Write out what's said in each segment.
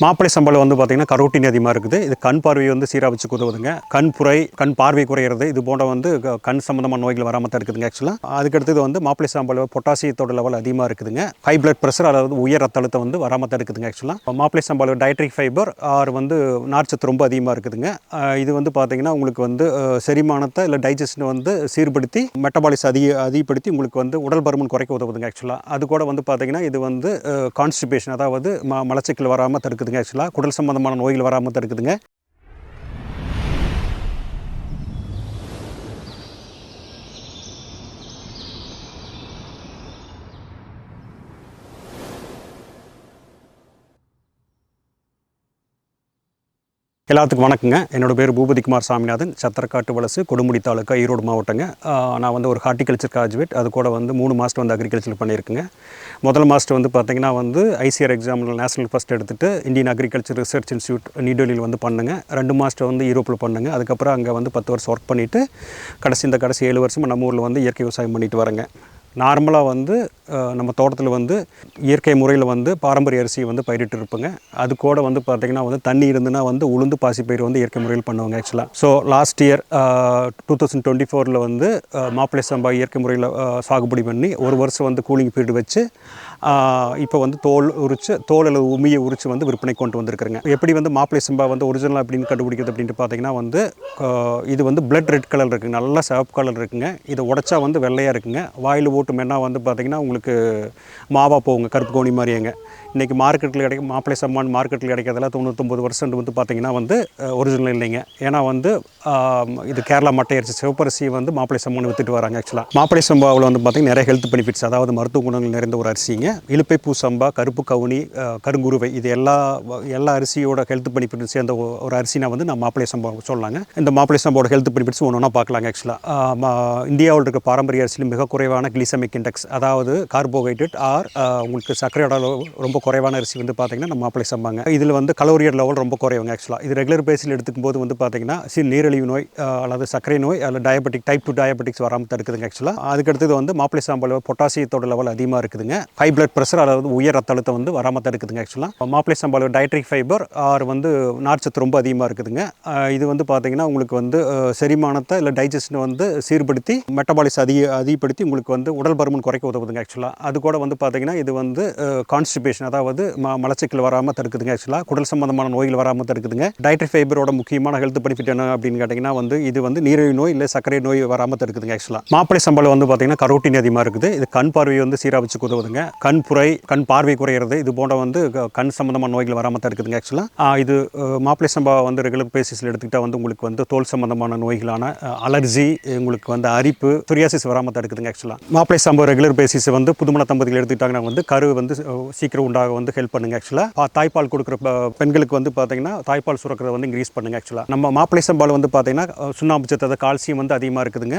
மாப்பிளை சம்பளம் வந்து பார்த்திங்கன்னா கரோட்டின் அதிகமாக இருக்குது. இது கண் பார்வையை வந்து சீராக வச்சு உதவுதுங்க. கண் புரை, கண் பார்வை குறையிறது, இது போன்ற வந்து கண் சம்பந்தமான நோய்கள் வராமல் தடுக்குதுங்க. ஆக்சுவலாக அதுக்கடுத்தது வந்து மாப்பிளை சம்பளம் பொட்டாசியத்தோட லெவல் அதிகமாக இருக்குதுங்க. ஹை பிளட் ப்ரெஷர், அதாவது உயர் ரத்த அழுத்தம் வந்து வராமல் தடுக்குதுங்க. ஆக்சுவலாக மாப்பிளை சம்பளம் டயட்ரிக் ஃபைபர் ஆர் வந்து நார்ச்சத்து ரொம்ப அதிகமாக இருக்குதுங்க. இது வந்து பார்த்திங்கன்னா உங்களுக்கு வந்து செரிமானத்தை இல்லை டைஜஷனை வந்து சீர்படுத்தி மெட்டபாலிஸ் அதிகப்படுத்தி உங்களுக்கு வந்து உடல் பருமன் குறைக்க உதவுதுங்க. ஆக்சுவலாக அது கூட வந்து பார்த்திங்கன்னா இது வந்து கான்ஸ்டிபேஷன், அதாவது மலச்சிக்கல் வராமல் தடுக்குதுங்க. ஆக்சுவலாக குடல் சம்பந்தமான நோய்கள் வராமல் தடுக்குதுங்க. எல்லாத்துக்கும் வணக்கங்க. என்னோடய பேர் பூபதிகுமார் சாமிநாதன், சத்திரக்காட்டு வலசு, கொடுமுடி தாலுக்கா, ஈரோடு மாவட்டங்க. நான் வந்து ஒரு ஹார்டிகல்ச்சர் கிராஜுவேட். அது கூட வந்து 3 மாஸ்டர் வந்து அக்ரிகல்ச்சர் பண்ணியிருக்குங்க. முதல் மாஸ்டர் வந்து பார்த்திங்கன்னா வந்து ஐசிஆர் எக்ஸாமில் நேஷனல் ஃபஸ்ட் எடுத்துகிட்டு இந்தியன் அக்ரிகல்ச்சர் ரிசர்ச் இன்ஸ்டியூட் நியூடெல்லியில் வந்து பண்ணுங்க. 2 மாஸ்டர் வந்து யூரோப்பில் பண்ணுங்க. அதுக்கப்புறம் அங்கே வந்து 10 வருஷம் ஒர்க் பண்ணிவிட்டு கடைசி 7 வருஷமாக நம்ம ஊரில் வந்து இயற்கை விவசாயம் பண்ணிட்டு வரேங்க. நார்மலாக வந்து நம்ம தோட்டத்தில் வந்து இயற்கை முறையில் வந்து பாரம்பரிய அரிசியை வந்து பயிரிட்டு இருப்போங்க. அது கூட வந்து பார்த்திங்கன்னா வந்து தண்ணி இருந்துன்னா வந்து உளுந்து பாசிப்பயிர் வந்து இயற்கை முறையில் பண்ணுவாங்க. ஆக்சுவலாக ஸோ லாஸ்ட் இயர் 2024 வந்து மாப்பிளை சம்பா இயற்கை முறையில் சாகுபடி பண்ணி ஒரு வருஷம் வந்து கூலிங் பீரியட் வச்சு இப்போ வந்து தோல் அல்லது உமியை உரித்து வந்து விற்பனை கொண்டு வந்திருக்குறேங்க. எப்படி வந்து மாப்பிளை சம்பா வந்து ஒரிஜினல் அப்படின்னு கண்டுபிடிக்கிறது அப்படின்ட்டு பார்த்திங்கன்னா வந்து இது வந்து பிளட் ரெட் கலர் இருக்குங்க, நல்லா சிவப்பு கலர் இருக்குங்க. இதை உடச்சா வந்து வெள்ளையாக இருக்குங்க. வாயில் ஓட்டு மென்னா வந்து பார்த்திங்கன்னா உங்களுக்கு மாவா போகுங்க, கருப்பு கோணி மாதிரியாங்க. இன்றைக்கி மார்க்கெட்டில் மாப்பிளை சம்மான் மார்க்கெட்டில் கிடைக்கிறதெல்லாம் 99% வந்து பார்த்திங்கன்னா வந்து ஒரிஜினல் இல்லைங்க. ஏன்னா வந்து இது கேரளா மட்டை அரிசி சிவப்பரிசி வந்து மாப்பிளை சம்மான் விற்றுட்டு வராங்க. ஆக்சுவலாக மாப்பிளை சம்பாவில் வந்து பார்த்திங்கன்னா நிறைய ஹெல்த் பெனிஃபிட்ஸ், அதாவது மருத்துவ குணங்கள் நிறைந்த ஒரு அரிசிங்க. இலுப்பை பூ சம்பா, கருப்பு கவுனி, கருங்குருவை, இது எல்லா அரிசியோட ஹெல்த் பெனிஃபிட்ஸ் சேர்ந்த ஒரு அரிசினா வந்து நான் மாப்பிளை சம்பா சொல்லலாங்க. இந்த மாப்பிளை சம்பாவோட ஹெல்த் பெனிஃபிட்ஸ் ஒன்றா பார்க்கலாங்க. ஆக்சுவலாக இந்தியாவில் இருக்க பாரம்பரிய அரிசியில் மிக குறைவான கிளிசமிக் இண்டெக்ஸ், அதாவது கார்போஹைட்ரேட் ஆர் உங்களுக்கு சர்க்கரையோட ரொம்ப குறைவான அரிசி வந்து பார்த்திங்கன்னா நம்ம மாப்பிளை சம்பாங்க. இதில் வந்து கலோரியர் லெவல் ரொம்ப குறைவாங்க. ஆக்சுவலாக இது ரெகுலர் பேஸில் எடுத்துக்கும் போது வந்து பார்த்திங்கன்னா நீரிழிவு நோய் அல்லது சர்க்கரை நோய் அல்லது டயபெட்டிக் டைப் 2 டயபெட்டிக்ஸ் வராமல் தடுக்குதுங்க. ஆக்சுவலாக அதுக்கடுத்தது வந்து மாப்பிளை சாம்பாவில் பொட்டாசியத்தோட லெவல் அதிகமாக இருக்குதுங்க. ஹை பிளட் ப்ரெஷர், அதாவது உயர் ரத்த அழுத்தம் வந்து வராமல் தடுக்குதுங்க. ஆக்சுவலாக மாப்பிளை சாம்பாவில் டயட்ரிக் ஃபைபர் ஆர் வந்து நார்ச்சத்து ரொம்ப அதிகமாக இருக்குதுங்க. இது வந்து பார்த்திங்கன்னா உங்களுக்கு வந்து செரிமானத்தை இல்லை டைஜஷனை வந்து சீர்படுத்தி மெட்டபாலிஸ் அதிகப்படுத்தி உங்களுக்கு வந்து உடல் பருமன் குறைக்க உதவுதுங்க. ஆக்சுவலாக அது கூட வந்து பார்த்திங்கன்னா இது வந்து கான்ஸ்டிபேஷன், அதாவது மலச்சிக்கல் வராமல் தடுக்குதுங்க. ஆக்சுவலாக குடல் சம்பந்தமான நோய்கள் வராமல் தடுக்குதுங்க. டயட்ரி ஃபைபரோட முக்கியமான ஹெல்த் பெனிஃபிட் என்ன அப்படின்னு கேட்டிங்கன்னா வந்து இது வந்து நீரிழிவு நோய் இல்லை சர்க்கரை நோய் வராமல் தடுக்குதுங்க. ஆக்சுவலாக மாப்பிளை சம்பளம் வந்து பார்த்திங்கன்னா கரோட்டின் அதிகமாக இருக்குது. இது கண் பார்வையை வந்து சீராக வச்சு உதவுதுங்க. கண் புரை, கண் பார்வை குறையிறது, இது போன்ற வந்து கண் சம்பந்தமான நோய்கள் வராமல் தடுக்குதுங்க. ஆக்சுவலாக இது மாப்பிளை சம்பா வந்து ரெகுலர் பேசிஸில் எடுத்துக்கிட்டால் வந்து உங்களுக்கு வந்து தோல் சம்பந்தமான நோய்களான அலர்ஜி, உங்களுக்கு வந்து அரிப்பு, சொரியாசிஸ் வராமல் தடுக்குதுங்க. ஆக்சுவலாக மாப்பிளை சம்பா ரெகுலர் பேசிஸ் வந்து புதுமண தம்பதிகள் எடுத்துக்கிட்டாங்கன்னா வந்து கரு வந்து சீக்கிரம் உண்டாக வந்து ஹெல்ப் பண்ணுங்க. ஆக்சுவலாக தாய்ப்பால் கொடுக்குற பெண்களுக்கு வந்து பார்த்திங்கன்னா தாய்ப்பால் சுரக்கிறத வந்து இன்க்ரீஸ் பண்ணுங்க. ஆக்சுவலாக நம்ம மாப்பிளை சம்பால் வந்து பார்த்திங்கன்னா சுண்ணாம்பு சத்து, அதாவது கால்சியம் வந்து அதிகமாக இருக்குதுங்க.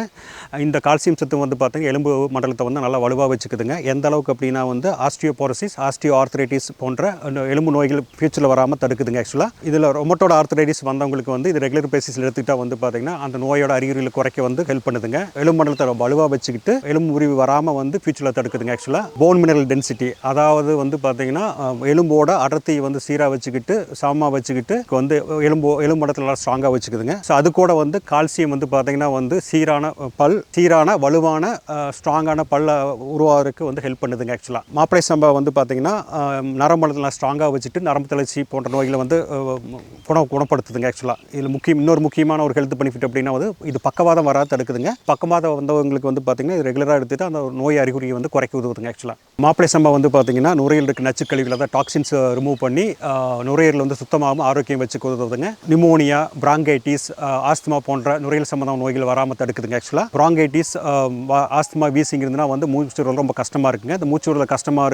இந்த கால்சியம் சத்து வந்து பார்த்திங்கன்னா எலும்பு மண்டலத்தை வந்து நல்லா வலுவாக வச்சுக்குதுங்க. எந்த அளவுக்கு அப்படின்னா வந்து ஆஸ்டியோபோரோசிஸ், ஆஸ்டியோ ஆர்த்ரைட்டிஸ் போன்ற எலும்பு நோய்கள் ஃபியூச்சரில் வராமல் தடுக்குதுங்க. ஆக்சுவலாக இதில் ரொமட்டோட ஆர்த்ரைட்டிஸ் வந்தவங்களுக்கு வந்து இது ரெகுலர் பேசிஸில் எடுத்துக்கிட்டால் வந்து பார்த்திங்கன்னா அந்த நோயோட அறிகுறிகளை குறைக்க வந்து ஹெல்ப் பண்ணுதுங்க. எலும்பு மண்டலத்தை வலுவாக வச்சுக்கிட்டு எலும்பு முறிவு வராமல் வந்து ஃபியூச்சரில் தடுக்குதுங்க. ஆக்சுவலாக போன் மினரல் டென்சிட்டி, அதாவது வந்து பார்த்திங்கன்னா எலும்போட அடர்த்தியை வந்து சீராக வச்சுக்கிட்டு சமமாக வச்சுக்கிட்டு வந்து எலும்பு மண்டலத்தில் நல்லா ஸ்ட்ராங்காக வச்சுக்குதுங்க. ஸோ அது கூட வந்து கால்சியம் வந்து பார்த்திங்கன்னா வந்து சீரான வலுவான ஸ்ட்ராங்கான பல்ல உருவாகிறதுக்கு வந்து ஹெல்ப் பண்ணுதுங்க. ஆக்சுவலாக மாப்பிளை சம்பா வந்து பார்த்திங்கன்னா நரம்பு மண்டலத்தில் ஸ்ட்ராங்காக வச்சுட்டு நரம்பு தளர்ச்சி போன்ற நோய்களை வந்து குணப்படுத்துதுங்க. ஆக்சுவலாக இதில் இன்னொரு முக்கியமான ஒரு ஹெல்த் பெனிஃபிட் அப்படின்னா வந்து இது பக்கவாதம் வராது தடுக்குதுங்க. பக்கவாதம் வந்தவங்களுக்கு வந்து பார்த்திங்கன்னா இது ரெகுலராக எடுத்துகிட்டு அந்த நோய் அறிகுறியை வந்து குறைக்க உதவுதுங்க. ஆக்சுவலாக மாப்பிளை சம்பா வந்து பார்த்திங்கன்னா நுரையில் இருக்க நச்சுக்கழிவுகளை தான் டாக்ஸின்ஸ் ரிமூவ் பண்ணி நுரையீரல் வந்து சுத்தமாகவும் ஆரோக்கியம் வச்சு உதவுதுங்க. நிமோனியா, பிராங்கைட்டிஸ், ஆஸ்துமா போன்ற நுரையீரல் சம்பந்தமான நோய்கள் வராமல் தடுக்குதுங்க. ஆக்சுவலாக பிராங்கைட்டிஸ், ஆஸ்துமா, வீசிங் இருந்ததுன்னா வந்து மூச்சு ரொம்ப கஷ்டமாக இருக்குங்க. இந்த மூச்சு விடுதல் கஷ்டமாக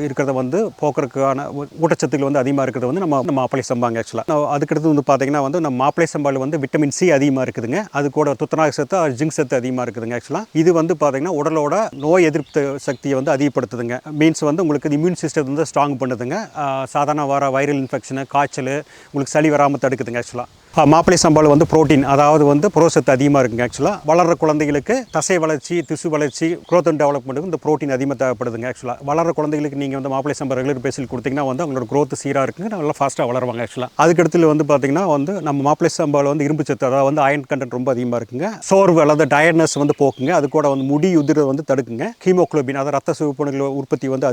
இருக்கிறத வந்து போக்குறதுக்கான ஊட்டச்சத்துக்கள் வந்து அதிகமாக இருக்கிறது வந்து நம்ம மாப்பிளை சம்பாங்க. ஆக்சுவலாக அதுக்கடுத்து வந்து பார்த்திங்கன்னா வந்து நம்ம மாப்பிளை சம்பாவில் வந்து விட்டமின் சி அதிகமாக இருக்குதுங்க. அது கூட துத்தநாக சத்து, ஜிங்க் சத்து அதிகமாக இருக்குதுங்க. ஆக்சுவலாக இது வந்து பார்த்திங்கன்னா உடலோட நோய் எதிர்ப்பு சக்தியை வந்து அதிகப்படுத்துதுங்க. மீன்ஸ் வந்து உங்களுக்கு இம்யூன் சிஸ்டம் வந்து ஸ்ட்ராங் பண்ணுதுங்க. சாதாரண வைரல் இன்ஃபெக்ஷனு, காய்ச்சல், உங்களுக்கு சளி வராமல் தடுக்குதுங்க. ஆக்சுவலாக மாப்பிளை சம்பாவில் வந்து புரோட்டீன், அதாவது வந்து புரதச்சத்து அதிகமாக இருக்குங்க. ஆக்சுவலாக வளர்கிற குழந்தைகளுக்கு தசை வளர்ச்சி, திசு வளர்ச்சி, growth and டெவலப்மெண்ட்டுக்கு இந்த புரோட்டீன் அதிகமாக தேவைப்படுதுங்க. ஆக்சுவலாக வளர்கிற குழந்தைகளுக்கு நீங்கள் வந்து மாப்பிளை சம்பா ரெகுலர் பேசில் கொடுத்தீங்கன்னா வந்து அவங்களோட growth சீராக இருக்குங்க, நல்லா ஃபாஸ்ட்டாக வளருவாங்க. ஆக்சுவலாக அதுக்கடுத்து வந்து பார்த்திங்கன்னா வந்து நம்ம மாப்பிளை சம்பாவில் வந்து இரும்பு சத்து, அதாவது வந்து அயன் கண்டென்ட் ரொம்ப அதிகமாக இருக்குங்க. சோர்வு அல்லது டயர்ட்னஸ் வந்து போக்குங்க. அது கூட வந்து முடி உதிர வந்து தடுக்குங்க. ஹீமோகுளோபின், அதாவது ரத்த சிவப்பணுக்கள் உற்பத்தி வந்து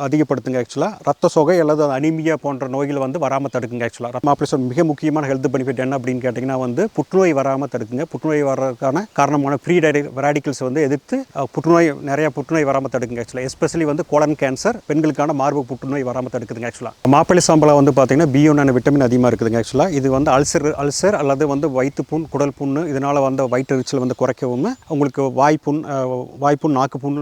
அதிகப்படுத்துங்க. ஆக்சுவலாக ரத்த சோகை அல்லது அனிமியா போன்ற நோய்கள் வந்து வராமல் தடுக்குங்க. ஆக்சுவலாக மாப்பிளை சம்பா மிக முக்கியமான ஹெல்த் பெனிஃபிட் என்ன அப்படின்னு கேட்டிங்கன்னா வந்து புற்றுநோய் வராமல் தடுக்குங்க. புற்றுநோய் வர்றதுக்கான காரணமான ஃப்ரீ ரேடிக்கல்ஸ் வந்து எதிர்த்து நிறைய புற்றுநோய் வராமல் தடுக்குங்க. ஆக்சுவலாக எஸ்பெஷலி வந்து கோலன் கேன்சர், பெண்களுக்கான மார்பு புற்றுநோய் வராமல் தடுக்குதுங்க. ஆக்சுவலாக மாப்பிளை சாம்பலை வந்து பார்த்தீங்கன்னா B1 விட்டமின் அதிகமாக இருக்குதுங்க. ஆக்சுவலாக இது வந்து அல்சர் அல்லது வந்து வயிற்று புண், குடல் புண்ணு, இதனால் வந்து வயிற்றெரிச்சல் வந்து குறைக்கவும், உங்களுக்கு வாய்ப்புண்,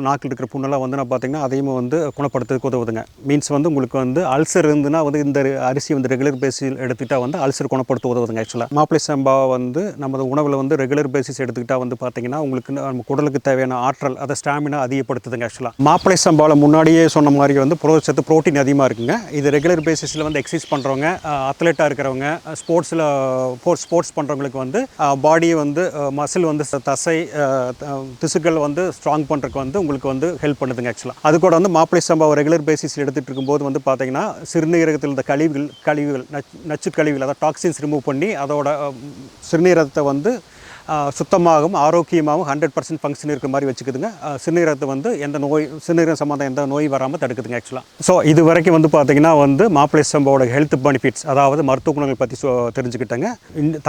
நாக்கில் இருக்கிற புண்ணெல்லாம் வந்து நான் பார்த்தீங்கன்னா அதையும் வந்து குணப்படுத்துறதுக்கு உதவுதுங்க. மீன்ஸ் வந்து உங்களுக்கு வந்து அல்சர் இருந்துன்னா வந்து இந்த அரிசி வந்து ரெகுலர் பேசிஸ் எடுத்துக்கிட்டால் வந்து அல்சர் குணப்படுத்த உதவுதுங்க. ஆக்சுவலாக மாப்பிளை சம்பா வந்து நமது உணவில் வந்து ரெகுலர் பேசிஸ் எடுத்துக்கிட்டால் வந்து பார்த்தீங்கன்னா உங்களுக்கு நம்ம குடலுக்கு தேவையான ஆற்றல், அதை ஸ்டாமினா அதிகப்படுத்துதுங்க. ஆக்சுவலாக மாப்பிளை சம்பாவில் முன்னாடியே சொன்ன மாதிரி வந்து புரதச்சத்து, புரோட்டீன் அதிகமாக இருக்குங்க. இது ரெகுலர் பேசிஸில் வந்து எக்ஸசைஸ் பண்ணுறவங்க, அத்லெட்டாக இருக்கிறவங்க, ஸ்போர்ட்ஸ் பண்ணுறவங்களுக்கு வந்து பாடியை வந்து மசில் வந்து தசை திசுக்கள் வந்து ஸ்ட்ராங் பண்ணுறதுக்கு வந்து உங்களுக்கு வந்து ஹெல்ப் பண்ணுதுங்க. ஆக்சுவலாக அது கூட வந்து மாப்பிளை சம்பாவை ரெகுலர் பேசிஸில் எடுத்துகிட்டு இருக்கும்போது வந்து பார்த்தீங்கன்னா சிறுநீரகத்தில் இந்த கழிவுகள் நச்சு கழிவுகள், அதாவது டாக்ஸின்ஸ் ரிமூவ் பண்ணி அதோட சிறுநீரகத்தை வந்து சுத்தமாகவும் ஆரோக்கியமாகவும் 100% ஃபங்க்ஷன் இருக்கிற மாதிரி வச்சுக்குதுங்க. சிறுநீரகத்தை வந்து சிறுநீரகம் சம்மந்தம் எந்த நோய் வராமல் தடுக்குதுங்க. ஆக்சுவலாக ஸோ இது வரைக்கும் வந்து பார்த்திங்கன்னா வந்து மாப்பிளை சம்பாவோட ஹெல்த் பெனிஃபிட்ஸ், அதாவது மருத்துவ குணங்கள் பற்றி தெரிஞ்சுக்கிட்டேங்க.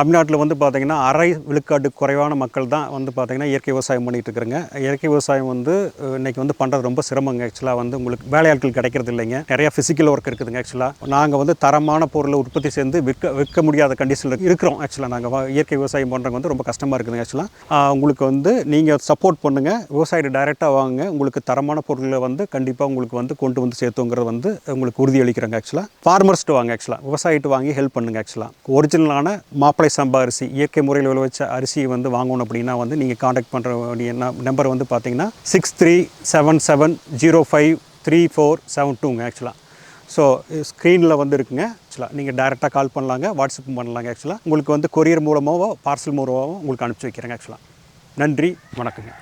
தமிழ்நாட்டில் வந்து பார்த்திங்கன்னா 1/2 விழுக்காடு குறைவான மக்கள் தான் வந்து பார்த்திங்கன்னா இயற்கை விவசாயம் பண்ணிகிட்டு இருக்கிறாங்க. இயற்கை விவசாயம் வந்து இன்றைக்கி வந்து பண்ணுறது ரொம்ப சிரமங்க. ஆக்சுவலாக வந்து உங்களுக்கு வேலையாட்கள் கிடைக்கிறது இல்லைங்க, நிறையா ஃபிசிக்கல் ஒர்க் இருக்குதுங்க. ஆக்சுவலாக நாங்கள் வந்து தரமான பொருளை உற்பத்தி செய்து விற்க முடியாத கண்டிஷனில் இருக்கிறோம். ஆக்சுவலாக நாங்கள் இயற்கை விவசாயம் பண்ணுறவங்க வந்து ரொம்ப கஷ்டமாக இருக்குதுங்க. ஆக்சுவலாக உங்களுக்கு வந்து நீங்கள் சப்போர்ட் பண்ணுங்கள், விவசாயிட்ட டைரெக்டாக வாங்க, உங்களுக்கு தரமான பொருட்களை வந்து கண்டிப்பாக உங்களுக்கு வந்து கொண்டு வந்து சேர்த்துங்கிறது வந்து உங்களுக்கு உறுதி அளிக்கிறாங்க. ஆக்சுவலாக ஃபார்மர்ஸ்ட்டு வாங்க, ஆக்சுவலாக விவசாயிட்டு வாங்கி ஹெல்ப் பண்ணுங்கள். ஆக்சுவலாக ஒரிஜினலான மாப்பிளை சம்பா அரிசி, இயற்கை முறையில் விளைவிச்ச அரிசி வந்து வாங்கணும் அப்படின்னா வந்து நீங்கள் காண்டாக்ட் பண்ணுற வேண்டிய நம்பர் வந்து பார்த்தீங்கன்னா 6377053472ங்க. ஆக்சுவலாக ஸோ ஸ்க்ரீனில் வந்து இருக்குங்க. ஆக்சுவலாக நீங்கள் டைரெக்டாக கால் பண்ணலாங்க, வாட்ஸ்அப் பண்ணலாங்க. ஆக்சுவலாக உங்களுக்கு வந்து கொரியர் மூலமாகவோ பார்சல் மூலமாகவோ உங்களுக்கு அனுப்பிச்சி வைக்கிறேங்க. ஆக்சுவலாக நன்றி, வணக்கங்க.